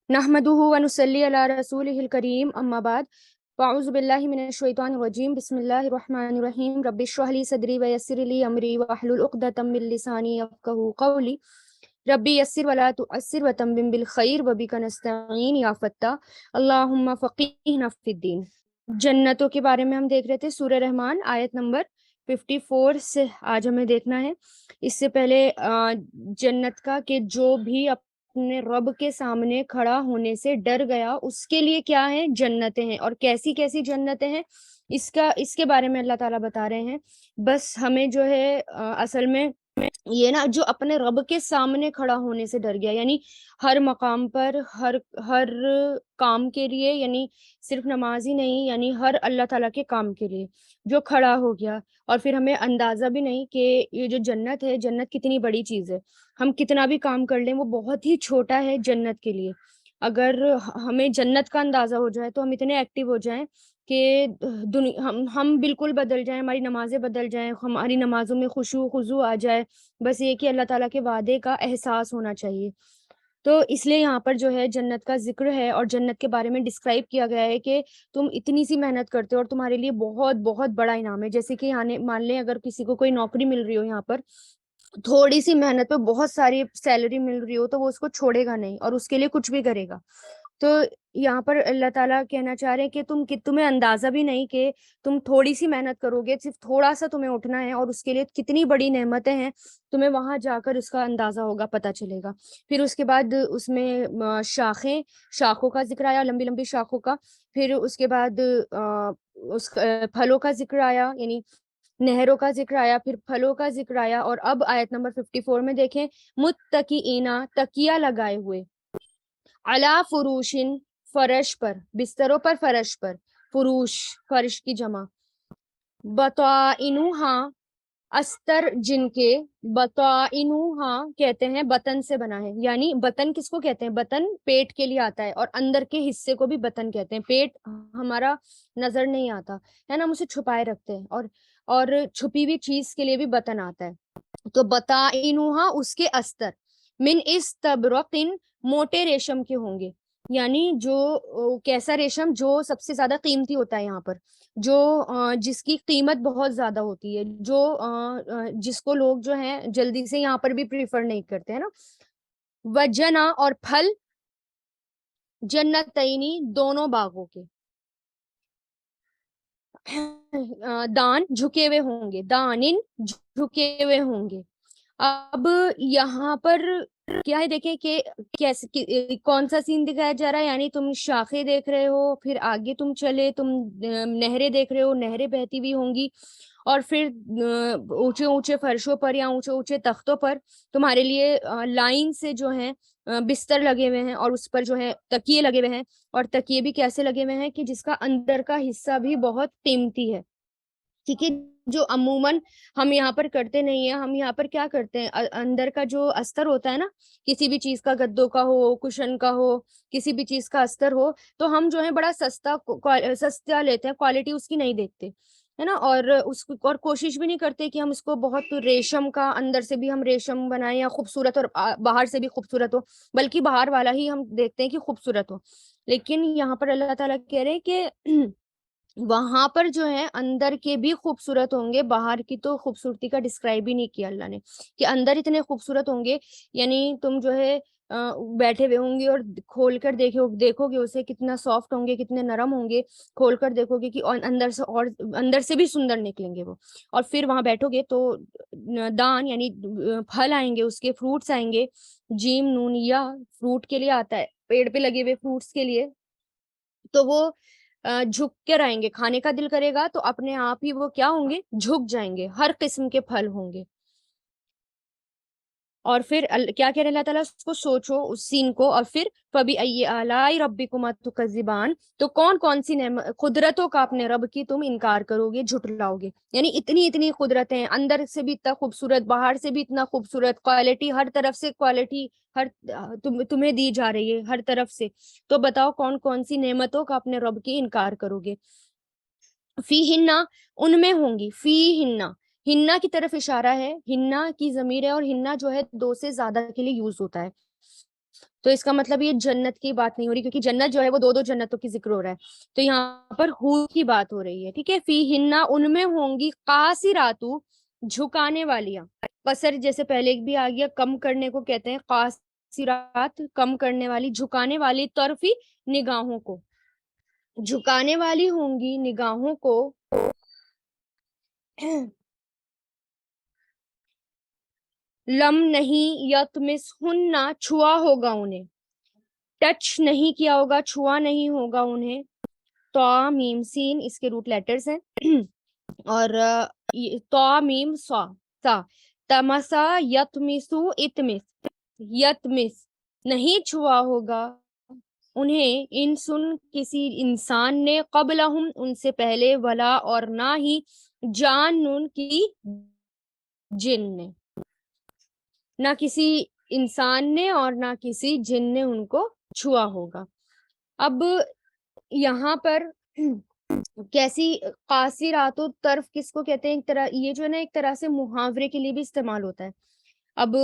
نحمدہ ونصلی علی رسولہ الکریم اما بعد فاعوذ باللہ من الشیطان الرجیم بسم اللہ الرحمن الرحیم رب اشرح لی صدری ویسر لی امری واحلل عقدۃ من لسانی یفقہوا قولی ربی یسر ولا تعسر وتمم بالخیر وبک نستعین یا فتاح اللہم فقیہنا فی الدین۔ جنتوں کے بارے میں ہم دیکھ رہے تھے سورہ رحمان آیت نمبر 54 سے آج ہمیں دیکھنا ہے۔ اس سے پہلے جنت کا کہ جو بھی اپنے رب کے سامنے کھڑا ہونے سے ڈر گیا اس کے لیے کیا ہے جنتیں ہیں، اور کیسی کیسی جنتیں ہیں اس کے بارے میں اللہ تعالیٰ بتا رہے ہیں۔ بس ہمیں جو ہے اصل میں یہ نا جو اپنے رب کے سامنے کھڑا ہونے سے ڈر گیا، یعنی ہر مقام پر ہر کام کے لیے، یعنی صرف نماز ہی نہیں، یعنی ہر اللہ تعالیٰ کے کام کے لیے جو کھڑا ہو گیا، اور پھر ہمیں اندازہ بھی نہیں کہ یہ جو جنت ہے، جنت کتنی بڑی چیز ہے۔ ہم کتنا بھی کام کر لیں وہ بہت ہی چھوٹا ہے جنت کے لیے۔ اگر ہمیں جنت کا اندازہ ہو جائے تو ہم اتنے ایکٹیو ہو جائیں کہ ہم بالکل بدل جائیں، ہماری نمازیں بدل جائیں، ہماری نمازوں میں خشوع خضوع آ جائے۔ بس یہ کہ اللہ تعالیٰ کے وعدے کا احساس ہونا چاہیے۔ تو اس لیے یہاں پر جو ہے جنت کا ذکر ہے، اور جنت کے بارے میں ڈسکرائب کیا گیا ہے کہ تم اتنی سی محنت کرتے ہو اور تمہارے لیے بہت بہت بڑا انعام ہے۔ جیسے کہ مان لیں اگر کسی کو کوئی نوکری مل رہی ہو، یہاں پر تھوڑی سی محنت پہ بہت ساری سیلری مل رہی ہو، تو وہ اس کو چھوڑے گا نہیں اور اس کے لیے کچھ بھی کرے گا۔ تو یہاں پر اللہ تعالیٰ کہنا چاہ رہے ہیں کہ تمہیں اندازہ بھی نہیں کہ تم تھوڑی سی محنت کرو گے، صرف تھوڑا سا تمہیں اٹھنا ہے، اور اس کے لیے کتنی بڑی نعمتیں ہیں، تمہیں وہاں جا کر اس کا اندازہ ہوگا، پتہ چلے گا۔ پھر اس کے بعد اس میں شاخوں کا ذکر آیا، لمبی لمبی شاخوں کا۔ پھر اس کے بعد پھلوں کا ذکر آیا، یعنی نہروں کا ذکر آیا، پھر پھلوں کا ذکر آیا۔ اور اب آیت نمبر 54 میں دیکھیں، متکئینا تکیہ لگائے ہوئے، علی فروشن فرش پر، بستروں پر، فرش پر، فروش فرش کی جمع، بطائنوہا استر جن کے، بطائنوہا کہتے ہیں بطن سے بنا ہے، یعنی بطن کس کو کہتے ہیں؟ بطن پیٹ کے لیے آتا ہے، اور اندر کے حصے کو بھی بطن کہتے ہیں۔ پیٹ ہمارا نظر نہیں آتا ہے نا، ہم اسے چھپائے رکھتے ہیں، اور چھپی ہوئی چیز کے لیے بھی بطن آتا ہے۔ تو بطائنوہا اس کے استر، من استبرقن موٹے ریشم کے ہوں گے، یعنی جو کیسا ریشم؟ جو سب سے زیادہ قیمتی ہوتا ہے یہاں پر، جو جس کی قیمت بہت زیادہ ہوتی ہے، جو جس کو لوگ جو ہیں جلدی سے یہاں پر بھی پریفر نہیں کرتے ہیں نا۔ وجنا اور پھل، جنتینی دونوں باغوں کے، دان جھکے ہوئے ہوں گے، دانن جھکے ہوئے ہوں گے۔ اب یہاں پر کیا ہے، دیکھیں کہ کیسے کون سا سین دکھایا جا رہا ہے، یعنی تم شاخیں دیکھ رہے ہو، پھر آگے تم چلے تم نہریں دیکھ رہے ہو، نہریں بہتی ہوئی ہوں گی، اور پھر اونچے اونچے فرشوں پر یا اونچے اونچے تختوں پر تمہارے لیے لائن سے جو ہیں بستر لگے ہوئے ہیں، اور اس پر جو ہے تکیے لگے ہوئے ہیں، اور تکیے بھی کیسے لگے ہوئے ہیں کہ جس کا اندر کا حصہ بھی بہت قیمتی ہے، ٹھیک ہے، جو عموماً ہم یہاں پر کرتے نہیں ہیں۔ ہم یہاں پر کیا کرتے ہیں، اندر کا جو استر ہوتا ہے نا، کسی بھی چیز کا، گدوں کا ہو، کشن کا ہو، کسی بھی چیز کا استر ہو، تو ہم جو ہے بڑا سستا لیتے ہیں، کوالٹی اس کی نہیں دیکھتے ہے نا، اور کوشش بھی نہیں کرتے کہ ہم اس کو بہت ریشم کا، اندر سے بھی ہم ریشم بنائیں یا خوبصورت، اور باہر سے بھی خوبصورت ہو، بلکہ باہر والا ہی ہم دیکھتے ہیں کہ خوبصورت ہو۔ لیکن یہاں پر اللہ تعالیٰ کہہ رہے ہیں کہ وہاں پر جو ہے اندر کے بھی خوبصورت ہوں گے، باہر کی تو خوبصورتی کا ڈسکرائب ہی نہیں کیا اللہ نے کہ اندر اتنے خوبصورت ہوں گے، یعنی تم جو ہے بیٹھے ہوئے ہوں گے اور کھول کر دیکھو گے اسے، کتنا سافٹ ہوں گے، کتنے نرم ہوں گے، کھول کر دیکھو گے کہ اندر سے بھی سندر نکلیں گے وہ۔ اور پھر وہاں بیٹھو گے تو دان یعنی پھل آئیں گے، اس کے فروٹس آئیں گے، جیم نون یا فروٹ کے لیے آتا ہے، پیڑ پہ لگے ہوئے فروٹس کے لیے، تو وہ جھک کر آئیں گے، کھانے کا دل کرے گا تو اپنے آپ ہی وہ کیا ہوں گے، جھک جائیں گے، ہر قسم کے پھل ہوں گے۔ اور پھر کیا کہہ رہے اللہ تعالیٰ، اس کو سوچو اس سین کو، اور پھر فَبِأَيِّ آلَاءِ رَبِّكُمَا تُكَذِّبَانِ، تو کون کون سی قدرتوں کا اپنے رب کی تم انکار کرو گے، جھٹلاؤ گے، یعنی اتنی قدرتیں، اندر سے بھی اتنا خوبصورت، باہر سے بھی اتنا خوبصورت، کوالٹی ہر طرف سے، کوالٹی ہر تمہیں دی جا رہی ہے ہر طرف سے، تو بتاؤ کون کون سی نعمتوں کا اپنے رب کی انکار کرو گے۔ فی ہننا، ان میں ہوں گی، فی ہننا، ہننا کی طرف اشارہ ہے، ہننا کی ضمیر ہے، اور ہننا جو ہے دو سے زیادہ کے لیے یوز ہوتا ہے، تو اس کا مطلب یہ جنت کی بات نہیں ہو رہی، کیونکہ جنت جو ہے وہ دو دو جنتوں کی ذکر ہو رہا ہے، تو یہاں پر حور کی بات ہو رہی ہے، ٹھیک ہے. فی ہننا، ان میں ہوں گی، قاصراتو، جھکانے والیاں. قصر جیسے پہلے بھی آ گیا، کم کرنے کو کہتے ہیں قاصرات، کم کرنے والی، جھکانے والی، طرفی نگاہوں کو، جھکانے والی ہوں گی نگاہوں کو. لم نہیں، یتمس ہننا، چھوا ہوگا انہیں، ٹچ نہیں کیا ہوگا، چھوا نہیں ہوگا انہیں. تو میم سین اس کے روٹ لیٹرز ہیں. اور تو میم سا سا. تمسا یتمسو اتمس، یتمس نہیں چھوا ہوگا انہیں، ان سن کسی انسان نے، قبلہم ان سے پہلے، ولا اور نہ ہی، جان نون کی جن نے، نہ کسی انسان نے اور نہ کسی جن نے ان کو چھوا ہوگا. اب یہاں پر کیسی قاصرات و طرف کس کو کہتے ہیں؟ ایک طرح یہ جو ہے نا ایک طرح سے محاورے کے لیے بھی استعمال ہوتا ہے. اب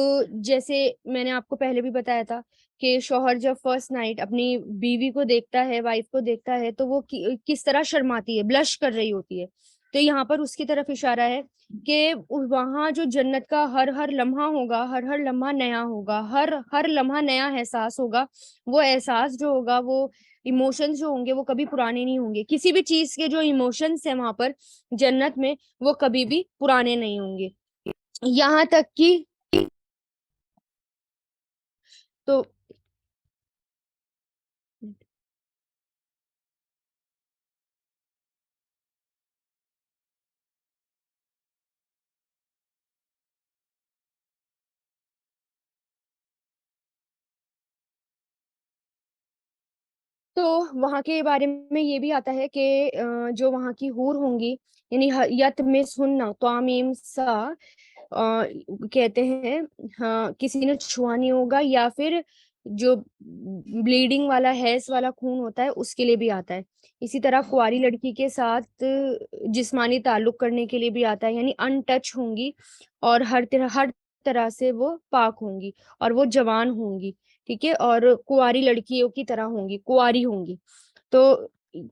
جیسے میں نے آپ کو پہلے بھی بتایا تھا کہ شوہر جب فرسٹ نائٹ اپنی بیوی کو دیکھتا ہے، وائف کو دیکھتا ہے، تو وہ کس طرح شرماتی ہے، بلش کر رہی ہوتی ہے. تو یہاں پر اس کی طرف اشارہ ہے کہ وہاں جو جنت کا ہر ہر لمحہ ہوگا، ہر ہر لمحہ نیا ہوگا، ہر ہر لمحہ نیا احساس ہوگا. وہ احساس جو ہوگا، وہ ایموشنز جو ہوں گے، وہ کبھی پرانے نہیں ہوں گے. کسی بھی چیز کے جو ایموشنز ہیں وہاں پر جنت میں، وہ کبھی بھی پرانے نہیں ہوں گے. یہاں تک کہ تو تو وہاں کے بارے میں یہ بھی آتا ہے کہ جو وہاں کی حور ہوں گی، یعنی یت میں سننا توامیم سا، کہتے ہیں ہاں کسی نے چھوا نہیں ہوگا، یا پھر جو بلیڈنگ والا حیض والا خون ہوتا ہے اس کے لیے بھی آتا ہے. اسی طرح کنواری لڑکی کے ساتھ جسمانی تعلق کرنے کے لیے بھی آتا ہے، یعنی ان ٹچ ہوں گی اور ہر طرح سے وہ پاک ہوں گی اور وہ جوان ہوں گی، ٹھیک ہے، اور کنواری لڑکیوں کی طرح ہوں گی، کنواری ہوں گی. تو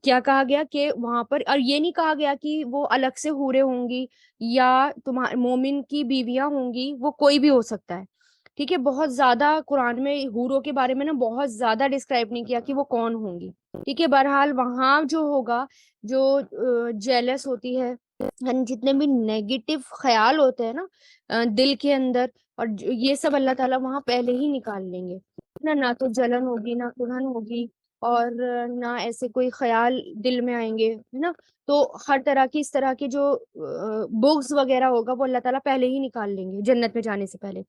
کیا کہا گیا کہ وہاں پر، اور یہ نہیں کہا گیا کہ وہ الگ سے حوریں ہوں گی یا تمہارے مومن کی بیویاں ہوں گی، وہ کوئی بھی ہو سکتا ہے، ٹھیک ہے. بہت زیادہ قرآن میں حوروں کے بارے میں نا بہت زیادہ ڈسکرائب نہیں کیا کہ وہ کون ہوں گی، ٹھیک ہے. بہرحال وہاں جو ہوگا، جو جیلس ہوتی ہے، یعنی جتنے بھی نیگیٹو خیال ہوتے ہیں نا دل کے اندر، اور یہ سب اللہ تعالیٰ وہاں پہلے ہی نکال لیں گے. نہ تو جلن ہوگی، نہ تڑن ہوگی، اور نہ ایسے کوئی خیال دل میں آئیں گے، ہے نا. تو ہر طرح کی اس طرح کے جو بغض وغیرہ ہوگا وہ اللہ تعالیٰ پہلے ہی نکال لیں گے جنت میں جانے سے پہلے،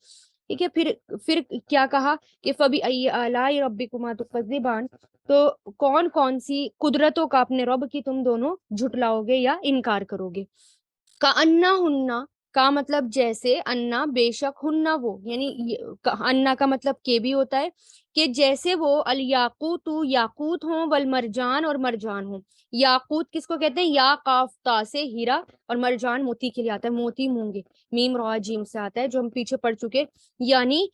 ٹھیک ہے. پھر کیا کہا کہ فَبِأَيِّ آلَاءِ رَبِّكُمَا تُكَذِّبَانِ، تو کون کون سی قدرتوں کا اپنے رب کی تم دونوں جھٹلاؤ گے یا انکار کرو گے. کَأَنَّا ہننا کا مطلب جیسے، انا بے شک، ہننا وہ، یعنی انا کا مطلب کے بھی ہوتا ہے کہ جیسے وہ، الیاقوت یاقوت ہوں، والمرجان اور مرجان ہوں. یاقوت کس کو کہتے ہیں؟ یا قاف تا سے ہیرا، اور مرجان موتی کے لیے آتا ہے، موتی مونگے، میم را جیم سے آتا ہے جو ہم پیچھے پڑھ چکے. یعنی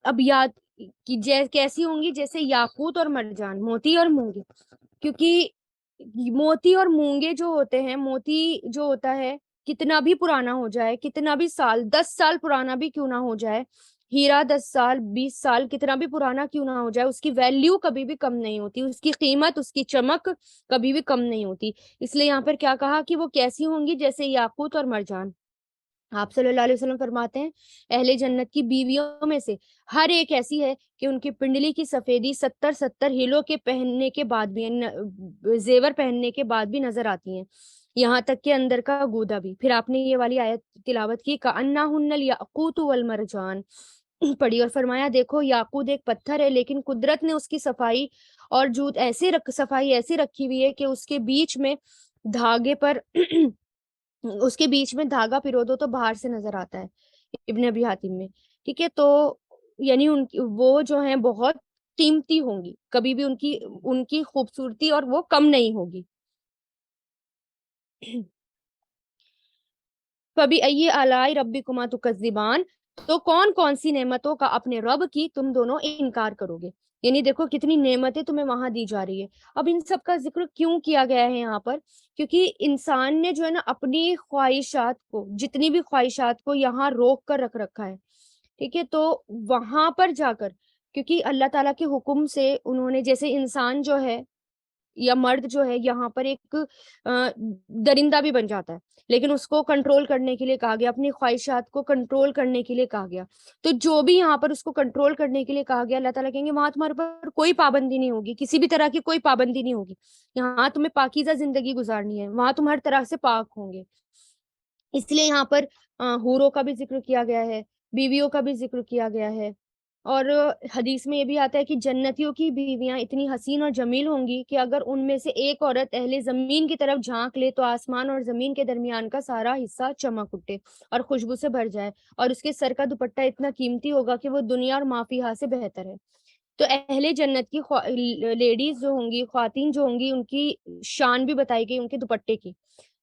اب یاد کہ کیسی ہوں گی؟ جیسے یاقوت اور مرجان، موتی اور مونگے. کیونکہ موتی اور مونگے جو ہوتے ہیں، موتی جو ہوتا ہے کتنا بھی پرانا ہو جائے، کتنا بھی سال، 10 سال پرانا بھی کیوں نہ ہو جائے، ہیرا 10 سال 20 سال کتنا بھی پرانا کیوں نہ ہو جائے، اس کی ویلیو کبھی بھی کم نہیں ہوتی، اس کی قیمت، اس کی چمک کبھی بھی کم نہیں ہوتی. اس لیے یہاں پر کیا کہا کہ وہ کیسی ہوں گی؟ جیسے یاقوت اور مرجان. آپ صلی اللہ علیہ وسلم فرماتے ہیں اہل جنت کی بیویوں میں سے ہر ایک ایسی ہے کہ ان کی پنڈلی کی سفیدی 70 ہیلوں کے پہننے کے بعد بھی، زیور پہننے کے بعد بھی نظر آتی ہیں، یہاں تک کہ اندر کا گودا بھی. پھر آپ نے یہ والی آیت تلاوت کی، کَأَنَّهُنَّ الْيَاقُوتُ وَالْمَرْجَانُ پڑھی اور فرمایا دیکھو یاقوت ایک پتھر ہے، لیکن قدرت نے اس کی صفائی اور جوت صفائی ایسی رکھی ہوئی ہے کہ اس کے بیچ میں دھاگے پر اس کے بیچ میں دھاگا پرو دو تو باہر سے نظر آتا ہے، ابن ابی حاتم میں، ٹھیک ہے. تو یعنی وہ جو ہیں بہت قیمتی ہوں گی، کبھی بھی ان کی خوبصورتی اور وہ کم نہیں ہوگی. فَبِأَيِّ آلَاءِ رَبِّكُمَا تُكَذِّبَانِ، تو کون کون سی نعمتوں کا اپنے رب کی تم دونوں انکار کرو گے. یعنی دیکھو کتنی نعمتیں تمہیں وہاں دی جا رہی ہے. اب ان سب کا ذکر کیوں کیا گیا ہے یہاں پر؟ کیونکہ انسان نے جو ہے نا اپنی خواہشات کو، جتنی بھی خواہشات کو یہاں روک کر رکھ رکھا ہے. ٹھیک ہے، تو وہاں پر جا کر، کیونکہ اللہ تعالیٰ کے حکم سے انہوں نے، جیسے انسان جو ہے یا مرد جو ہے یہاں پر ایک درندہ بھی بن جاتا ہے، لیکن اس کو کنٹرول کرنے کے لیے کہا گیا، اپنی خواہشات کو کنٹرول کرنے کے لیے کہا گیا. تو جو بھی یہاں پر اس کو کنٹرول کرنے کے لیے کہا گیا، اللہ تعالیٰ کہیں گے وہاں تمہارے پر کوئی پابندی نہیں ہوگی، کسی بھی طرح کی کوئی پابندی نہیں ہوگی. یہاں تمہیں پاکیزہ زندگی گزارنی ہے، وہاں تم ہر طرح سے پاک ہوں گے. اس لیے یہاں پر حوروں کا بھی ذکر کیا گیا ہے، بیویوں کا بھی ذکر کیا گیا ہے. اور حدیث میں یہ بھی آتا ہے کہ جنتیوں کی بیویاں اتنی حسین اور جمیل ہوں گی کہ اگر ان میں سے ایک عورت اہل زمین کی طرف جھانک لے تو آسمان اور زمین کے درمیان کا سارا حصہ چمک اٹھے اور خوشبو سے بھر جائے، اور اس کے سر کا دوپٹہ اتنا قیمتی ہوگا کہ وہ دنیا اور ما فیہا سے بہتر ہے. تو اہل جنت کی لیڈیز جو ہوں گی، خواتین جو ہوں گی، ان کی شان بھی بتائی گئی ان کے دوپٹے کی.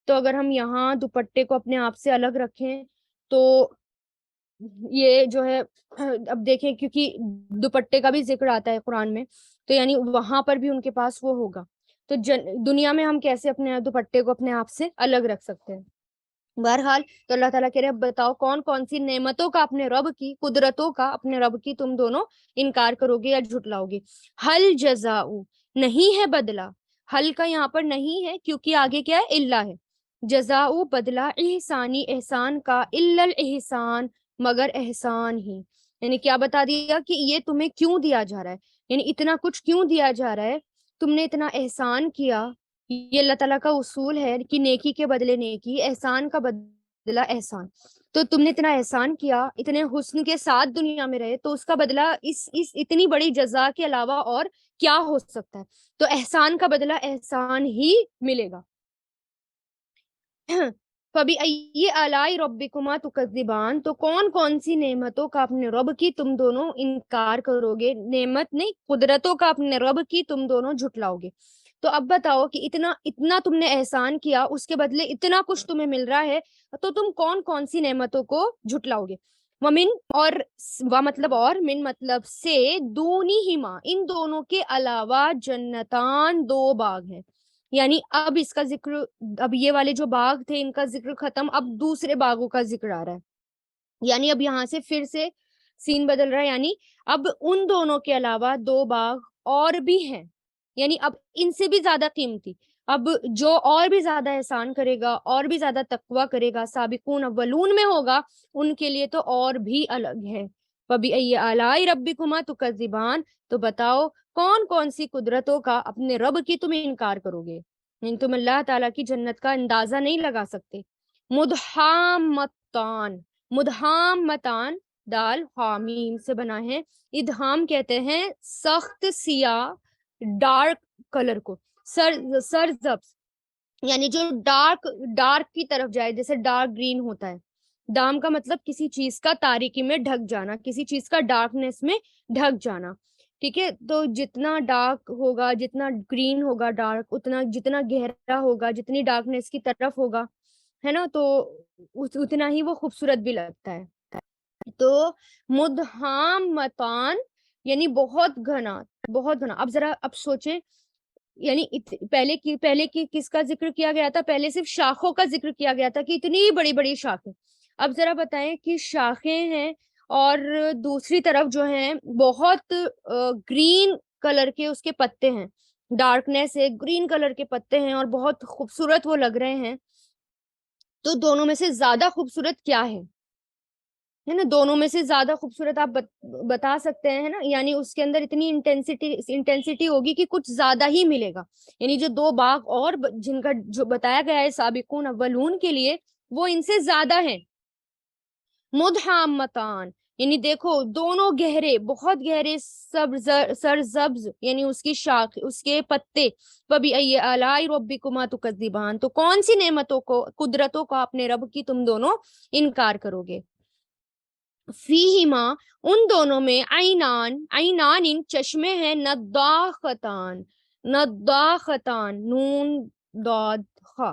تو اگر ہم یہاں دوپٹے کو اپنے آپ سے الگ رکھیں تو یہ جو ہے، اب دیکھیں کیونکہ دوپٹے کا بھی ذکر آتا ہے قرآن میں، تو یعنی وہاں پر بھی ان کے پاس وہ ہوگا. تو دنیا میں ہم کیسے اپنے دوپٹے کو اپنے آپ سے الگ رکھ سکتے ہیں؟ بہرحال تو اللہ تعالیٰ کہہ رہے بتاؤ کون کون سی نعمتوں کا، اپنے رب کی قدرتوں کا اپنے رب کی تم دونوں انکار کرو گے یا جھٹلاؤ گے. حل جزاء، نہیں ہے بدلہ. حل کا یہاں پر نہیں ہے کیونکہ آگے کیا ہے؟ اللہ ہے. جزاء بدلہ احسانی احسان کا، الا الاحسان مگر احسان ہی. یعنی کیا بتا دیا کہ یہ تمہیں کیوں دیا جا رہا ہے، یعنی اتنا کچھ کیوں دیا جا رہا ہے، تم نے اتنا احسان کیا. یہ اللہ تعالیٰ کا اصول ہے کہ نیکی کے بدلے نیکی، احسان کا بدلہ احسان. تو تم نے اتنا احسان کیا، اتنے حسن کے ساتھ دنیا میں رہے، تو اس کا بدلہ اس اتنی بڑی جزا کے علاوہ اور کیا ہو سکتا ہے؟ تو احسان کا بدلہ احسان ہی ملے گا. فَبِأَيِّ آلَاءِ رَبِّكُمَا تُكَذِّبَانِ، تو کون کون سی نعمتوں کا اپنے رب کی تم دونوں انکار کرو گے. نعمت نہیں، قدرتوں کا اپنے رب کی تم دونوں جھٹلاؤ گے. تو اب بتاؤ کہ اتنا اتنا تم نے احسان کیا، اس کے بدلے اتنا کچھ تمہیں مل رہا ہے، تو تم کون کون سی نعمتوں کو جھٹلاؤ گے. ومن، اور مطلب اور، من مطلب سے، دونہما، ان دونوں کے علاوہ، جنتان، دو باغ ہیں. یعنی اب اس کا ذکر، اب یہ والے جو باغ تھے ان کا ذکر ختم، اب دوسرے باغوں کا ذکر آ رہا ہے. یعنی اب یہاں سے پھر سے سین بدل رہا ہے. یعنی اب ان دونوں کے علاوہ دو باغ اور بھی ہیں، یعنی اب ان سے بھی زیادہ قیمتی. اب جو اور بھی زیادہ احسان کرے گا، اور بھی زیادہ تقویٰ کرے گا، سابقون اولون میں ہوگا، ان کے لیے تو اور بھی الگ ہے. فَبِأَيِّ آلَاءِ رَبِّكُمَا تُكَذِّبَانِ، تو بتاؤ کون کون سی قدرتوں کا اپنے رب کی تم انکار کرو گے. یعنی تم اللہ تعالیٰ کی جنت کا اندازہ نہیں لگا سکتے. مدحامتان، مدحامتان، دال حامیم سے بنا ہے. ادہام کہتے ہیں سخت سیاہ ڈارک کلر کو، سرسبز، یعنی جو ڈارک ڈارک کی طرف جائے، جیسے ڈارک گرین ہوتا ہے. دام کا مطلب کسی چیز کا تاریکی میں ڈھک جانا، کسی چیز کا ڈارکنیس میں ڈھک جانا. ٹھیک ہے، تو جتنا ڈارک ہوگا، جتنا گرین ہوگا ڈارک، اتنا جتنا گہرا ہوگا، جتنی ڈارکنیس کی طرف ہوگا، ہے نا، تو اتنا ہی وہ خوبصورت بھی لگتا ہے. تو مدحامتان یعنی بہت گھنا، بہت گھنا. اب ذرا اب سوچیں، یعنی پہلے کی کس کا ذکر کیا گیا تھا؟ پہلے صرف شاخوں کا ذکر کیا گیا تھا کہ اتنی بڑی بڑی شاخیں. اب ذرا بتائیں کہ شاخیں ہیں اور دوسری طرف جو ہیں بہت گرین کلر کے اس کے پتے ہیں، ڈارکنیس ہے، گرین کلر کے پتے ہیں اور بہت خوبصورت وہ لگ رہے ہیں. تو دونوں میں سے زیادہ خوبصورت کیا ہے نا؟ دونوں میں سے زیادہ خوبصورت آپ بتا سکتے ہیں نا، یعنی اس کے اندر اتنی انٹینسٹی ہوگی کہ کچھ زیادہ ہی ملے گا. یعنی جو دو باغ اور جن کا جو بتایا گیا ہے سابقون اولون کے لیے، وہ ان سے زیادہ ہیں. مدحامتان یعنی دیکھو دونوں گہرے، بہت گہرے، سرسبز یعنی اس کی شاخ، اس کے پتے. فَبِأَيِّ آلَاءِ رَبِّكُمَا تُكَذِّبَانِ، تو کون سی نعمتوں کو، قدرتوں کا اپنے رب کی تم دونوں انکار کرو گے. فیہما، ان دونوں میں، عینان، عینان ان چشمے ہیں، نداختان، نداختان، نون ضاد خا،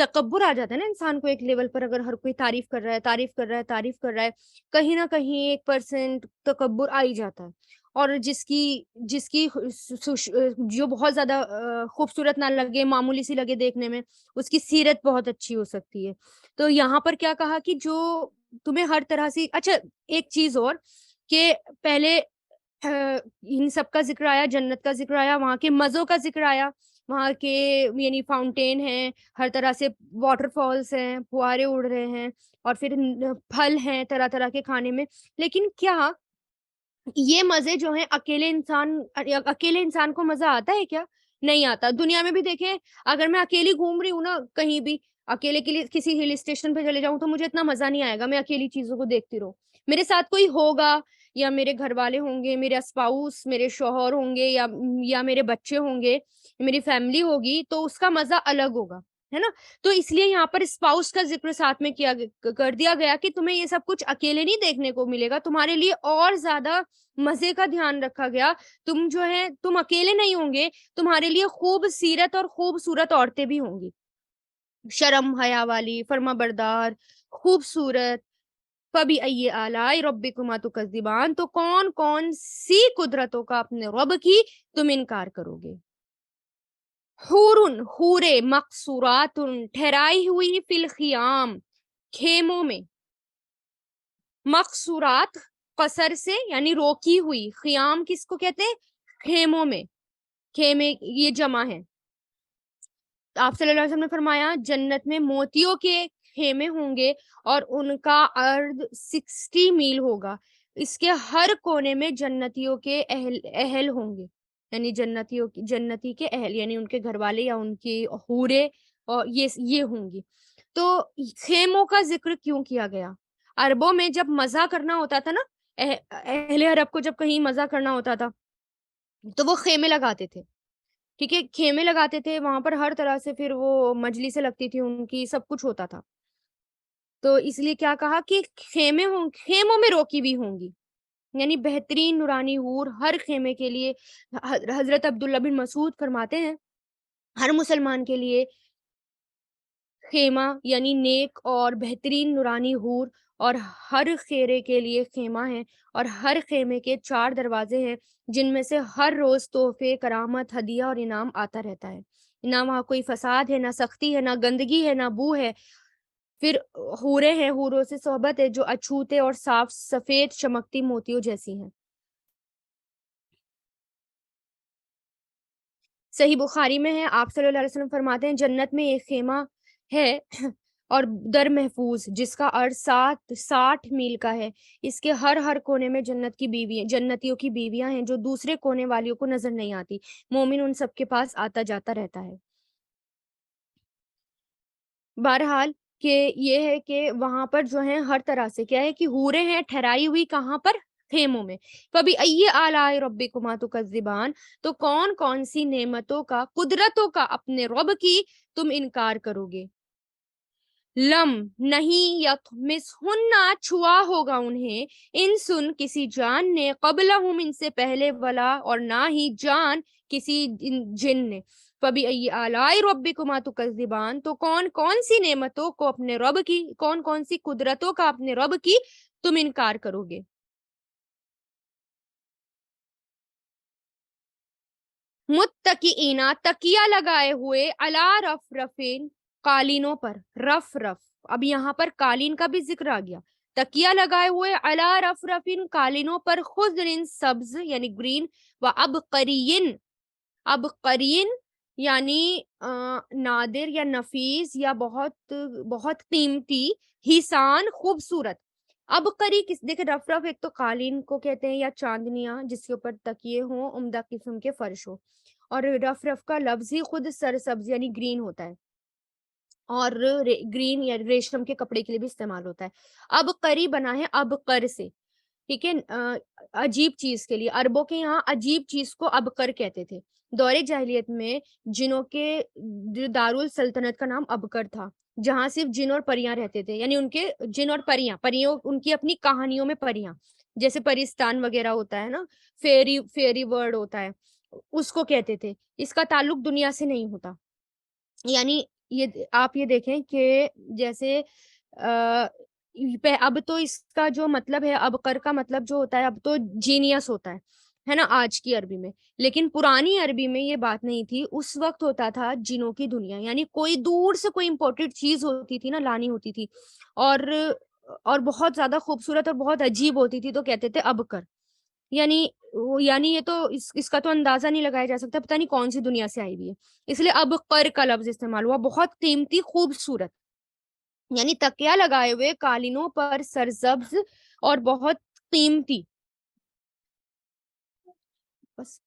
تکبر آ جاتا ہے نا انسان کو ایک لیول پر، اگر ہر کوئی تعریف کر رہا ہے، تعریف کر رہا ہے، تعریف کر رہا ہے، کہیں نہ کہیں 1% تکبر آ ہی جاتا ہے۔ اور جس کی جو بہت زیادہ خوبصورت نہ لگے، معمولی سی لگے دیکھنے میں، اس کی سیرت بہت اچھی ہو سکتی ہے۔ تو یہاں پر کیا کہا کہ جو تمہیں ہر طرح سے اچھا، ایک چیز اور کہ پہلے ان سب کا ذکر آیا، جنت کا ذکر آیا، وہاں کے مزوں کا ذکر آیا، وہاں کے یعنی فاؤنٹین ہیں، ہر طرح سے واٹر فالز ہیں، فوارے اڑ رہے ہیں، اور پھر پھل ہیں طرح طرح کے کھانے میں۔ لیکن کیا یہ مزے جو ہیں اکیلے انسان کو مزہ آتا ہے کیا؟ نہیں آتا۔ دنیا میں بھی دیکھیں، اگر میں اکیلی گھوم رہی ہوں نا کہیں بھی، اکیلے کے لیے کسی ہل اسٹیشن پہ چلے جاؤں تو مجھے اتنا مزہ نہیں آئے گا، میں اکیلی چیزوں کو دیکھتی رہوں۔ میرے ساتھ کوئی ہوگا، یا میرے گھر والے ہوں گے، میرے اسپاؤس، میرے شوہر ہوں گے، یا میرے بچے ہوں گے، میری فیملی ہوگی، تو اس کا مزہ الگ ہوگا، ہے نا؟ تو اس لیے یہاں پر اسپاؤس کا ذکر ساتھ میں کر دیا گیا کہ تمہیں یہ سب کچھ اکیلے نہیں دیکھنے کو ملے گا، تمہارے لیے اور زیادہ مزے کا دھیان رکھا گیا۔ تم جو ہے تم اکیلے نہیں ہوں گے، تمہارے لیے خوب سیرت اور خوبصورت عورتیں بھی ہوں گی، شرم حیا والی، فرما بردار، خوبصورت۔ فَبِأَيِّ آلَاءِ رَبِّكُمَا تُكَذِّبَانِ، تو کون کون سی قدرتوں کا اپنے رب کی تم انکار کرو گے؟ حورن، حورے، مقصورات، ٹھہرائی ہوئی فی الخیام، خیموں میں، مقصورات قصر سے یعنی روکی ہوئی، خیام کس کو کہتے ہیں؟ خیموں میں، خیمے یہ جمع ہے۔ آپ صلی اللہ علیہ وسلم نے فرمایا جنت میں موتیوں کے خیمے ہوں گے، اور ان کا عرض 60 میل ہوگا۔ اس کے ہر کونے میں جنتیوں کے اہل ہوں گے، یعنی جنتی کے اہل، یعنی ان کے گھر والے یا ان کی حورے، اور یہ ہوں گی۔ تو خیموں کا ذکر کیوں کیا گیا؟ عربوں میں جب مزہ کرنا ہوتا تھا نا، اہل عرب کو جب کہیں مزہ کرنا ہوتا تھا تو وہ خیمے لگاتے تھے، ٹھیک ہے؟ خیمے لگاتے تھے وہاں پر، ہر طرح سے پھر وہ مجلسیں لگتی تھی ان کی، سب کچھ ہوتا تھا۔ تو اس لیے کیا کہا کہ خیموں میں روکی بھی ہوں گی، یعنی بہترین نورانی حور ہر خیمے کے لیے۔ حضرت عبداللہ بن مسعود فرماتے ہیں ہر مسلمان کے لیے خیمہ یعنی نیک اور بہترین نورانی حور، اور ہر خیرے کے لیے خیمہ ہے، اور ہر خیمے کے 4 دروازے ہیں، جن میں سے ہر روز تحفے، کرامت، ہدیہ اور انعام آتا رہتا ہے۔ نہ وہاں کوئی فساد ہے، نہ سختی ہے، نہ گندگی ہے، نہ بو ہے۔ پھر حوریں ہیں، حوروں سے صحبت ہے جو اچھوتے اور صاف سفید چمکتی موتیوں جیسی ہیں۔ صحیح بخاری میں ہے، آپ صلی اللہ علیہ وسلم فرماتے ہیں جنت میں ایک خیمہ ہے اور در محفوظ، جس کا عرض 60 میل کا ہے۔ اس کے ہر کونے میں جنتیوں کی بیویاں ہیں جو دوسرے کونے والیوں کو نظر نہیں آتی۔ مومن ان سب کے پاس آتا جاتا رہتا ہے۔ بہرحال کہ یہ ہے کہ وہاں پر جو ہے ہر طرح سے کیا ہے کہ حوریں ہیں ٹھہرائی ہوئی، کہاں پر؟ خیموں میں۔ کبھی ائی آلاء ربکما تکذبان، تو کون کون سی نعمتوں کا، قدرتوں کا اپنے رب کی تم انکار کرو گے؟ لم، نہیں، یطمثہن، چھوا ہوگا انہیں، انسن، کسی جان نے، قبلہم، ان سے پہلے، ولا، اور نہ ہی جان کسی جن نے۔ فبأي آلاء ربكما تكذبان، تو کون کون سی نعمتوں کو اپنے رب کی، کون کون سی قدرتوں کا اپنے رب کی تم انکار کرو گے؟ متکئین، تکیہ لگائے ہوئے، علی رفرفین، قالینوں پر، رف، اب یہاں پر قالین کا بھی ذکر آ گیا۔ تکیہ لگائے ہوئے علی رفرفین، قالینوں پر، خضر، سبز یعنی گرین، و عبقرین، عبقرین یعنی نادر یا نفیس یا بہت بہت قیمتی، حسان، خوبصورت۔ عبقری دیکھیں، رف ایک تو قالین کو کہتے ہیں، یا چاندنیاں جس کے اوپر تکیے ہوں، عمدہ قسم کے فرش ہو، اور رف کا لفظ ہی خود سرسبز یعنی گرین ہوتا ہے، اور گرین یا ریشم کے کپڑے کے لیے بھی استعمال ہوتا ہے۔ عبقری بنا ہے عبقر سے، ٹھیک ہے؟ عجیب چیز کے لیے، عربوں کے یہاں عجیب چیز کو ابکر کہتے تھے۔ دور جاہلیت میں جنوں کے دارالسلطنت کا نام ابکر تھا، جہاں صرف جن اور پریاں رہتے تھے، یعنی ان کے جن اور پریوں ان کی اپنی کہانیوں میں پریاں، جیسے پرستان وغیرہ ہوتا ہے نا، فیری ورڈ ہوتا ہے، اس کو کہتے تھے۔ اس کا تعلق دنیا سے نہیں ہوتا، یعنی یہ آپ یہ دیکھیں کہ جیسے اب تو اس کا جو مطلب ہے، ابقر کا مطلب جو ہوتا ہے اب تو جینیس ہوتا ہے نا آج کی عربی میں، لیکن پرانی عربی میں یہ بات نہیں تھی، اس وقت ہوتا تھا جنوں کی دنیا، یعنی کوئی دور سے کوئی امپورٹنٹ چیز ہوتی تھی نا، لانی ہوتی تھی، اور بہت زیادہ خوبصورت اور بہت عجیب ہوتی تھی، تو کہتے تھے ابکر، یعنی یہ تو اس کا تو اندازہ نہیں لگایا جا سکتا، پتہ نہیں کون سی دنیا سے آئی ہوئی ہے، اس لیے اب قر کا لفظ استعمال ہوا، بہت قیمتی خوبصورت، یعنی تکیا لگائے ہوئے قالینوں پر سرسبز اور بہت قیمتی. بس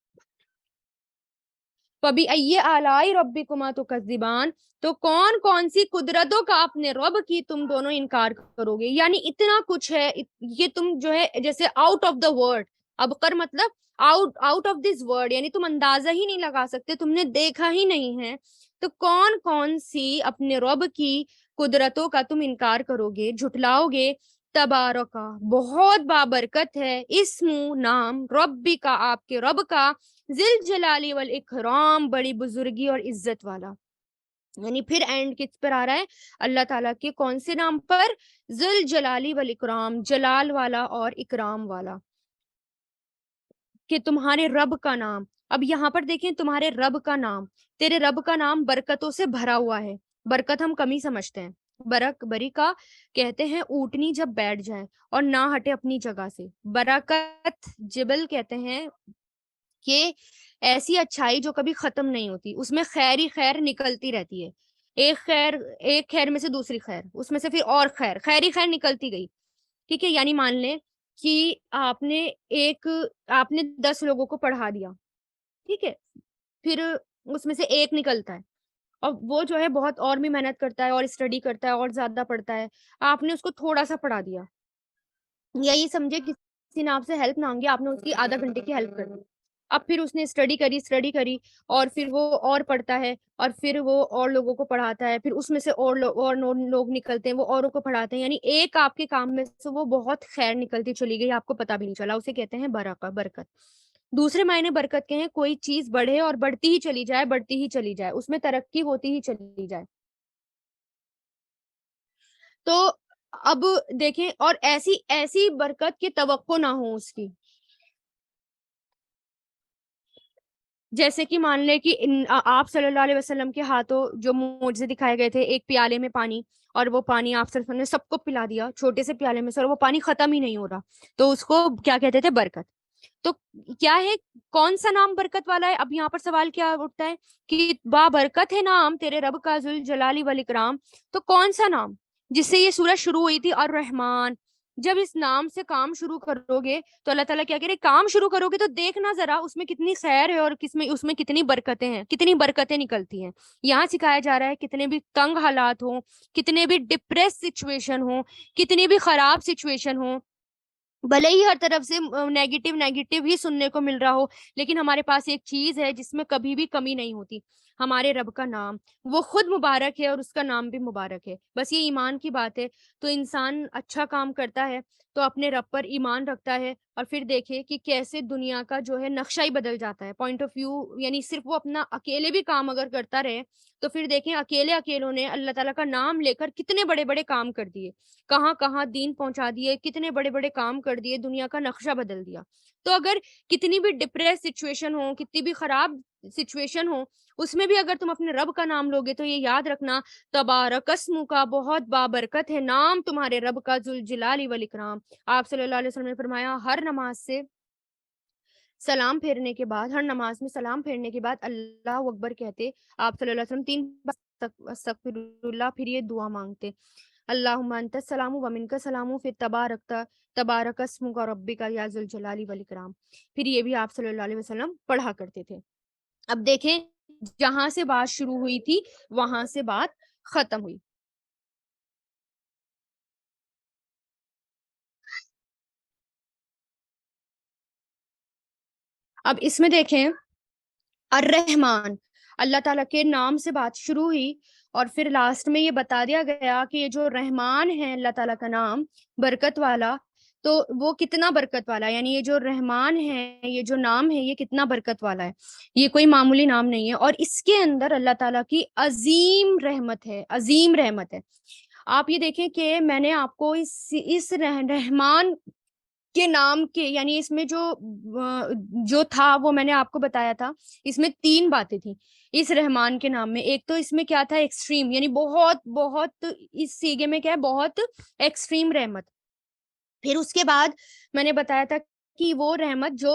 کبھی ائی آلائی ربکما تکذبان، تو کون کون سی قدرتوں کا اپنے رب کی تم دونوں انکار کرو گے، یعنی اتنا کچھ ہے، یہ تم جو ہے جیسے آؤٹ آف دا ورڈ، ابقر مطلب آؤٹ آف دس ورڈ، یعنی تم اندازہ ہی نہیں لگا سکتے، تم نے دیکھا ہی نہیں ہے، تو کون کون سی اپنے رب کی قدرتوں کا تم انکار کرو گے، جھٹلاؤ گے. تبارکا، بہت بابرکت ہے، اسم نام، ربی کا، آپ کے رب کا، ذل جلالی والاکرام، بڑی بزرگی اور عزت والا. یعنی پھر اینڈ کس پر آ رہا ہے؟ اللہ تعالیٰ کے کون سے نام پر؟ ذل جلالی والاکرام، جلال والا اور اکرام والا، کہ تمہارے رب کا نام. اب یہاں پر دیکھیں، تمہارے رب کا نام، تیرے رب کا نام برکتوں سے بھرا ہوا ہے. برکت ہم کمی سمجھتے ہیں، بری کا کہتے ہیں اونٹنی جب بیٹھ جائے اور نہ ہٹے اپنی جگہ سے. برکت جبل کہتے ہیں کہ ایسی اچھائی جو کبھی ختم نہیں ہوتی، اس میں خیر ہی خیر نکلتی رہتی ہے، ایک خیر میں سے دوسری خیر، اس میں سے پھر اور خیر ہی خیر نکلتی گئی. ٹھیک ہے، یعنی مان لیں کہ آپ نے 10 لوگوں کو پڑھا دیا، ٹھیک ہے، پھر اس میں سے ایک نکلتا ہے، اور وہ جو ہے بہت اور بھی محنت کرتا ہے اور اسٹڈی کرتا ہے اور زیادہ پڑھتا ہے، آپ نے اس کو تھوڑا سا پڑھا دیا، یہی سمجھے کسی نے آپ سے ہیلپ مانگی، آپ نے اس کی آدھا گھنٹے کی ہیلپ کر دی. اب پھر اس نے اسٹڈی کری اور پھر وہ اور پڑھتا ہے، اور پھر وہ اور لوگوں کو پڑھاتا ہے، پھر اس میں سے اور لوگ نکلتے ہیں، وہ اوروں کو پڑھاتے ہیں، یعنی ایک آپ کے کام میں سے وہ بہت خیر نکلتی چلی گئی، آپ کو پتہ بھی نہیں چلا، اسے کہتے ہیں برکت. دوسرے معنی برکت کے ہیں کوئی چیز بڑھے اور بڑھتی ہی چلی جائے، بڑھتی ہی چلی جائے، اس میں ترقی ہوتی ہی چلی جائے. تو اب دیکھیں، اور ایسی برکت کی توقع نہ ہو اس کی، جیسے کہ مان لے کہ آپ صلی اللہ علیہ وسلم کے ہاتھوں جو معجزے دکھائے گئے تھے، ایک پیالے میں پانی، اور وہ پانی آپ صلی اللہ علیہ وسلم نے سب کو پلا دیا چھوٹے سے پیالے میں سے، اور وہ پانی ختم ہی نہیں ہو رہا، تو اس کو کیا کہتے تھے؟ برکت. تو کیا ہے، کون سا نام برکت والا ہے؟ اب یہاں پر سوال کیا اٹھتا ہے کہ با برکت ہے نام تیرے رب کا، ذل جلالی والاکرام، تو کون سا نام جس سے یہ سورج شروع ہوئی تھی؟ الرحمن. جب اس نام سے کام شروع کرو گے تو اللہ تعالیٰ کیا کہہ رہے، کام شروع کرو گے تو دیکھنا ذرا اس میں کتنی خیر ہے، اور اس میں کتنی برکتیں ہیں، کتنی برکتیں نکلتی ہیں. یہاں سکھایا جا رہا ہے کتنے بھی تنگ حالات ہوں، کتنے بھی ڈپریس سچویشن ہوں، کتنی بھی خراب سچویشن ہوں، بھلے ہی ہر طرف سے نیگیٹو ہی سننے کو مل رہا ہو، لیکن ہمارے پاس ایک چیز ہے جس میں کبھی بھی کمی نہیں ہوتی، ہمارے رب کا نام. وہ خود مبارک ہے اور اس کا نام بھی مبارک ہے. بس یہ ایمان کی بات ہے. تو انسان اچھا کام کرتا ہے تو اپنے رب پر ایمان رکھتا ہے، اور پھر دیکھے کہ کیسے دنیا کا جو ہے نقشہ ہی بدل جاتا ہے، پوائنٹ آف ویو، یعنی صرف وہ اپنا اکیلے بھی کام اگر کرتا رہے تو پھر دیکھیں اکیلوں نے اللہ تعالیٰ کا نام لے کر کتنے بڑے بڑے کام کر دیے، کہاں کہاں دین پہنچا دیے، کتنے بڑے بڑے کام کر دیے، دنیا کا نقشہ بدل دیا. تو اگر کتنی بھی ڈپریس سچویشن ہو، کتنی بھی خراب سچویشن ہو، اس میں بھی اگر تم اپنے رب کا نام لوگے تو یہ یاد رکھنا، تبارک اسمہ کا، بہت بابرکت ہے نام تمہارے رب کا، ذوالجلال والاکرام. آپ صلی اللہ علیہ وسلم نے فرمایا ہر نماز میں سلام پھیرنے کے بعد اللہ اکبر کہتے آپ صلی اللہ علیہ وسلم 3 بار استغفر اللہ، پھر یہ دعا مانگتے، اللہم انت السلام و منک السلام، پھر تبارک اسمک ربک یا ذوالجلال والاکرام، پھر یہ بھی آپ صلی اللہ علیہ وسلم پڑھا کرتے تھے. اب دیکھیں، جہاں سے بات شروع ہوئی تھی وہاں سے بات ختم ہوئی. اب اس میں دیکھیں، الرحمن، اللہ تعالیٰ کے نام سے بات شروع ہوئی، اور پھر لاسٹ میں یہ بتا دیا گیا کہ یہ جو رحمان ہے اللہ تعالیٰ کا نام برکت والا، تو وہ کتنا برکت والا ہے، یعنی یہ جو رحمان ہے، یہ جو نام ہے، یہ کتنا برکت والا ہے، یہ کوئی معمولی نام نہیں ہے، اور اس کے اندر اللہ تعالیٰ کی عظیم رحمت ہے، عظیم رحمت ہے۔ آپ یہ دیکھیں کہ میں نے آپ کو اس رحمان کے نام کے، یعنی اس میں جو تھا وہ میں نے آپ کو بتایا تھا، اس میں 3 باتیں تھیں اس رحمان کے نام میں۔ ایک تو اس میں کیا تھا، ایکسٹریم، یعنی بہت بہت، اس سیگے میں کیا ہے، بہت ایکسٹریم رحمت۔ پھر اس کے بعد میں نے بتایا تھا کہ وہ رحمت جو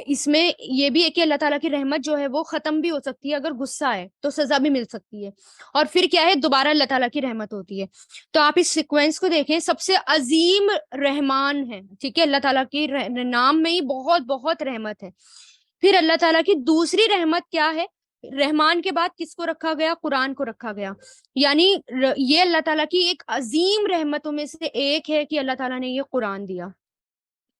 اس میں یہ بھی ہے کہ اللہ تعالیٰ کی رحمت جو ہے وہ ختم بھی ہو سکتی ہے، اگر غصہ ہے تو سزا بھی مل سکتی ہے، اور پھر کیا ہے، دوبارہ اللہ تعالیٰ کی رحمت ہوتی ہے۔ تو آپ اس سیکوینس کو دیکھیں، سب سے عظیم رحمان ہے، ٹھیک ہے، اللہ تعالیٰ کی نام میں ہی بہت بہت رحمت ہے۔ پھر اللہ تعالیٰ کی دوسری رحمت کیا ہے، رحمان کے بعد کس کو رکھا گیا، قرآن کو رکھا گیا، یعنی یہ اللہ تعالیٰ کی ایک عظیم رحمتوں میں سے ایک ہے کہ اللہ تعالیٰ نے یہ قرآن دیا،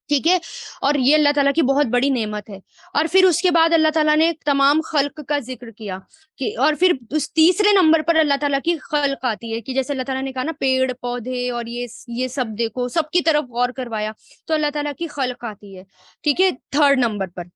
ٹھیک ہے، اور یہ اللہ تعالیٰ کی بہت بڑی نعمت ہے۔ اور پھر اس کے بعد اللہ تعالیٰ نے تمام خلق کا ذکر کیا اور پھر اس تیسرے نمبر پر اللہ تعالیٰ کی خلق آتی ہے، کہ جیسے اللہ تعالیٰ نے کہا نا، پیڑ پودے اور یہ سب دیکھو، سب کی طرف غور کروایا، تو اللہ تعالیٰ کی خلق آتی ہے، ٹھیک ہے، 3rd نمبر پر۔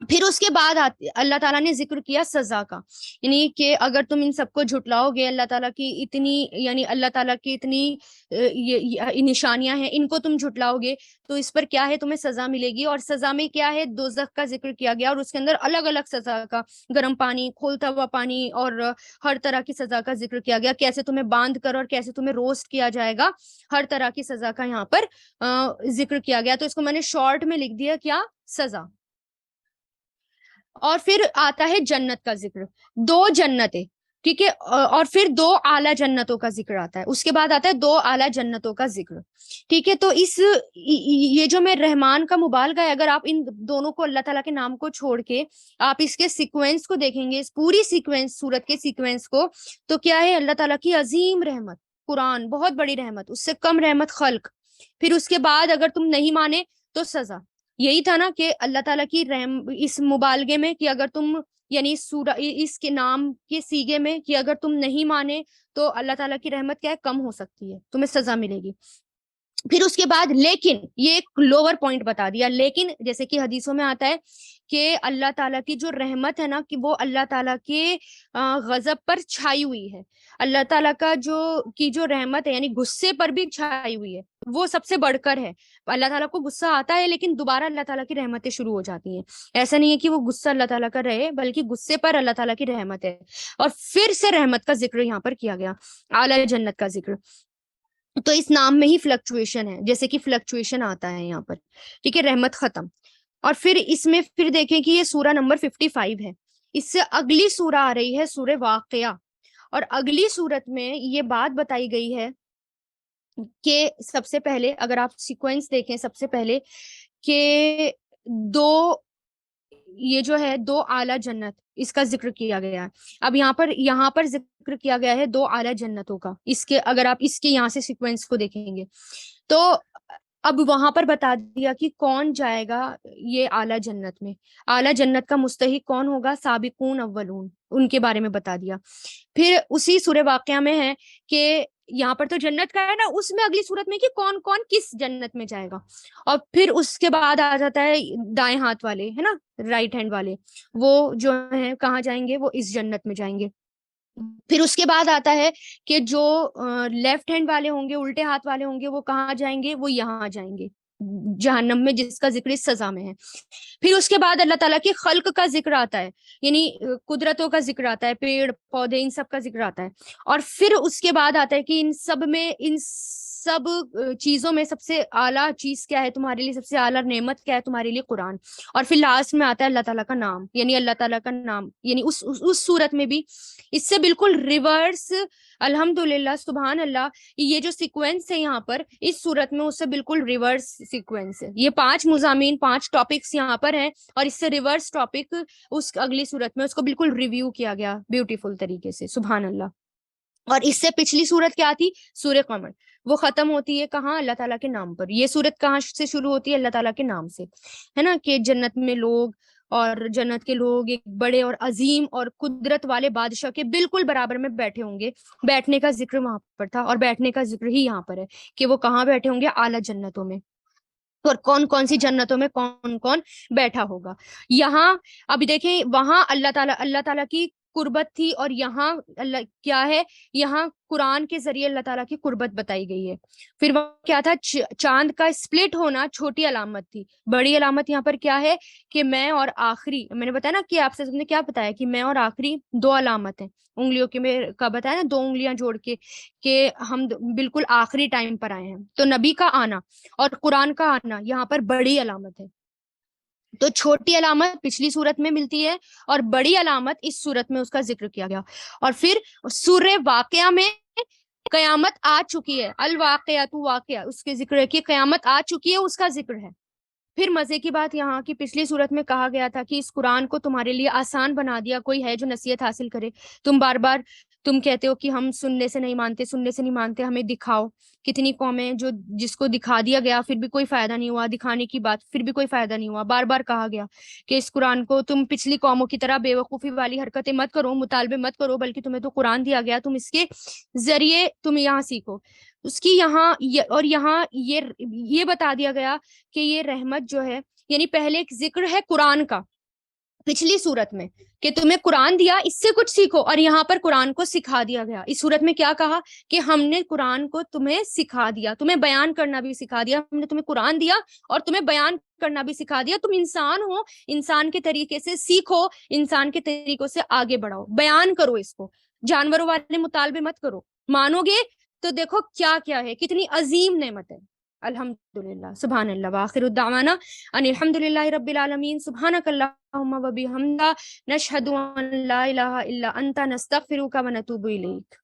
پھر اس کے بعد اللہ تعالیٰ نے ذکر کیا سزا کا، یعنی کہ اگر تم ان سب کو جھٹلاؤ گے، اللہ تعالیٰ کی اتنی، یعنی اللہ تعالیٰ کی اتنی یہ نشانیاں ہیں، ان کو تم جھٹلاؤ گے تو اس پر کیا ہے، تمہیں سزا ملے گی۔ اور سزا میں کیا ہے، دوزخ کا ذکر کیا گیا، اور اس کے اندر الگ الگ سزا کا، گرم پانی، کھولتا ہوا پانی، اور ہر طرح کی سزا کا ذکر کیا گیا، کیسے تمہیں باندھ کر اور کیسے تمہیں روسٹ کیا جائے گا، ہر طرح کی سزا کا یہاں پر ذکر کیا گیا۔ تو اس کو میں نے شارٹ میں لکھ دیا، کیا، سزا۔ اور پھر آتا ہے جنت کا ذکر، 2 جنتیں، ٹھیک ہے، اور پھر 2 اعلیٰ جنتوں کا ذکر آتا ہے، اس کے بعد آتا ہے 2 اعلیٰ جنتوں کا ذکر، ٹھیک ہے۔ تو یہ جو میں رحمان کا مبالغہ ہے، اگر آپ ان دونوں کو، اللہ تعالیٰ کے نام کو چھوڑ کے آپ اس کے سیکوینس کو دیکھیں گے، اس پوری سیکوینس، سورت کے سیکوینس کو، تو کیا ہے، اللہ تعالیٰ کی عظیم رحمت قرآن، بہت بڑی رحمت، اس سے کم رحمت خلق، پھر اس کے بعد اگر تم نہیں مانے تو سزا۔ یہی تھا نا کہ اللہ تعالیٰ کی رحم اس مبالغے میں، کہ اگر تم، یعنی اس کے نام کے سیگے میں، کہ اگر تم نہیں مانے تو اللہ تعالیٰ کی رحمت کیا ہے، کم ہو سکتی ہے، تمہیں سزا ملے گی۔ پھر اس کے بعد لیکن، یہ ایک لوور پوائنٹ بتا دیا، لیکن جیسے کہ حدیثوں میں آتا ہے کہ اللہ تعالیٰ کی جو رحمت ہے نا، کہ وہ اللہ تعالیٰ کے غضب پر چھائی ہوئی ہے، اللہ تعالیٰ کا جو رحمت ہے، یعنی غصے پر بھی چھائی ہوئی ہے، وہ سب سے بڑھ کر ہے۔ اللہ تعالیٰ کو غصہ آتا ہے، لیکن دوبارہ اللہ تعالیٰ کی رحمتیں شروع ہو جاتی ہیں، ایسا نہیں ہے کہ وہ غصہ اللہ تعالیٰ کا رہے، بلکہ غصے پر اللہ تعالیٰ کی رحمت ہے۔ اور پھر سے رحمت کا ذکر یہاں پر کیا گیا، اعلیٰ جنت کا ذکر۔ تو اس نام میں ہی فلکچویشن ہے، جیسے کہ فلکچویشن آتا ہے یہاں پر، ٹھیک ہے، رحمت ختم۔ اور پھر اس میں پھر دیکھیں کہ یہ سورہ نمبر 55 ہے، اس سے اگلی سورہ آ رہی ہے سورہ واقعہ، اور اگلی سورت میں یہ بات بتائی گئی ہے کہ سب سے پہلے اگر آپ سیکوینس دیکھیں، سب سے پہلے کہ یہ جو ہے 2 اعلیٰ جنت، اس کا ذکر کیا گیا ہے۔ اب یہاں پر ذکر کیا گیا ہے 2 اعلیٰ جنتوں کا، اگر آپ اس کے یہاں سے سیکوینس کو دیکھیں گے تو اب وہاں پر بتا دیا کہ کون جائے گا یہ اعلیٰ جنت میں، اعلیٰ جنت کا مستحق کون ہوگا، سابقون اولون، ان کے بارے میں بتا دیا۔ پھر اسی سورہ واقعہ میں ہے کہ یہاں پر تو جنت کا ہے نا، اس میں اگلی صورت میں کہ کون کون کس جنت میں جائے گا، اور پھر اس کے بعد آ جاتا ہے دائیں ہاتھ والے، ہے نا، رائٹ ہینڈ والے، وہ جو ہیں کہاں جائیں گے، وہ اس جنت میں جائیں گے۔ پھر اس کے بعد آتا ہے کہ جو لیفٹ ہینڈ والے ہوں گے، الٹے ہاتھ والے ہوں گے، وہ کہاں جائیں گے، وہ یہاں جائیں گے، جہنم میں، جس کا ذکر اس سزا میں ہے۔ پھر اس کے بعد اللہ تعالیٰ کی خلق کا ذکر آتا ہے، یعنی قدرتوں کا ذکر آتا ہے، پیڑ پودے، ان سب کا ذکر آتا ہے۔ اور پھر اس کے بعد آتا ہے کہ ان سب چیزوں میں سب سے اعلیٰ چیز کیا ہے تمہارے لیے، سب سے اعلیٰ نعمت کیا ہے تمہارے لیے، قرآن۔ اور پھر لاسٹ میں آتا ہے اللہ تعالیٰ کا نام، یعنی اللہ تعالیٰ کا نام، یعنی اس صورت میں بھی اس سے بالکل ریورس، الحمدللہ، سبحان اللہ، یہ جو سیکوینس ہے یہاں پر اس صورت میں، اس سے بالکل ریورس سیکوینس ہے۔ یہ 5 مضامین، 5 ٹاپکس یہاں پر ہیں، اور اس سے ریورس ٹاپک اس اگلی صورت میں، اس کو بالکل ریویو کیا گیا بیوٹیفل طریقے سے، سبحان اللہ۔ اور اس سے پچھلی صورت کیا تھی، سورہ قمر، وہ ختم ہوتی ہے کہاں، اللہ تعالیٰ کے نام پر۔ یہ صورت کہاں سے شروع ہوتی ہے، اللہ تعالیٰ کے نام سے، ہے نا، کہ جنت میں لوگ اور جنت کے لوگ ایک بڑے اور عظیم اور قدرت والے بادشاہ کے بالکل برابر میں بیٹھے ہوں گے. بیٹھنے کا ذکر وہاں پر تھا، اور بیٹھنے کا ذکر ہی یہاں پر ہے کہ وہ کہاں بیٹھے ہوں گے؟ اعلیٰ جنتوں میں. اور کون کون سی جنتوں میں کون کون بیٹھا ہوگا. یہاں ابھی دیکھیں، وہاں اللہ تعالیٰ کی قربت تھی، اور یہاں اللہ کیا ہے؟ یہاں قرآن کے ذریعے اللہ تعالیٰ کی قربت بتائی گئی ہے. پھر وہاں کیا تھا؟ چاند کا اسپلٹ ہونا چھوٹی علامت تھی. بڑی علامت یہاں پر کیا ہے؟ کہ میں اور آخری، میں نے بتایا نا کہ آپ سے نے کیا بتایا کہ میں اور آخری دو علامت ہیں. انگلیوں کے میں کا بتایا نا، دو انگلیاں جوڑ کے کہ ہم بالکل آخری ٹائم پر آئے ہیں. تو نبی کا آنا اور قرآن کا آنا یہاں پر بڑی علامت ہے. تو چھوٹی علامت پچھلی صورت میں ملتی ہے، اور بڑی علامت اس صورت میں اس کا ذکر کیا گیا. اور پھر سورہ واقعہ میں قیامت آ چکی ہے، الواقعہ واقعہ، اس کے ذکر ہے کہ قیامت آ چکی ہے، اس کا ذکر ہے. پھر مزے کی بات یہاں کی پچھلی صورت میں کہا گیا تھا کہ اس قرآن کو تمہارے لیے آسان بنا دیا. کوئی ہے جو نصیحت حاصل کرے؟ تم بار بار تم کہتے ہو کہ ہم سننے سے نہیں مانتے، سننے سے نہیں مانتے، ہمیں دکھاؤ. کتنی قومیں جو جس کو دکھا دیا گیا پھر بھی کوئی فائدہ نہیں ہوا، دکھانے کی بات پھر بھی کوئی فائدہ نہیں ہوا. بار بار کہا گیا کہ اس قرآن کو تم پچھلی قوموں کی طرح بے وقوفی والی حرکتیں مت کرو، مطالبے مت کرو، بلکہ تمہیں تو قرآن دیا گیا، تم اس کے ذریعے تم یہاں سیکھو. اس کی یہاں اور یہاں یہ بتا دیا گیا کہ یہ رحمت جو ہے، یعنی پہلے ایک ذکر ہے قرآن کا پچھلی صورت میں کہ تمہیں قرآن دیا، اس سے کچھ سیکھو، اور یہاں پر قرآن کو سکھا دیا گیا. اس صورت میں کیا کہا کہ ہم نے قرآن کو تمہیں سکھا دیا، تمہیں بیان کرنا بھی سکھا دیا. ہم نے تمہیں قرآن دیا اور تمہیں بیان کرنا بھی سکھا دیا. تم انسان ہو، انسان کے طریقے سے سیکھو، انسان کے طریقوں سے آگے بڑھاؤ، بیان کرو اس کو. جانوروں والے مطالبے مت کرو. مانو گے تو دیکھو کیا کیا ہے، کتنی عظیم نعمت ہے. الحمدللہ، سبحان اللہ، وآخر الدعوانا ان الحمد للہ رب العالمین. سبحانک اللہم و بحمدک، نشہد ان لا الہ الا انت، نستغفرک و نتوب الیک.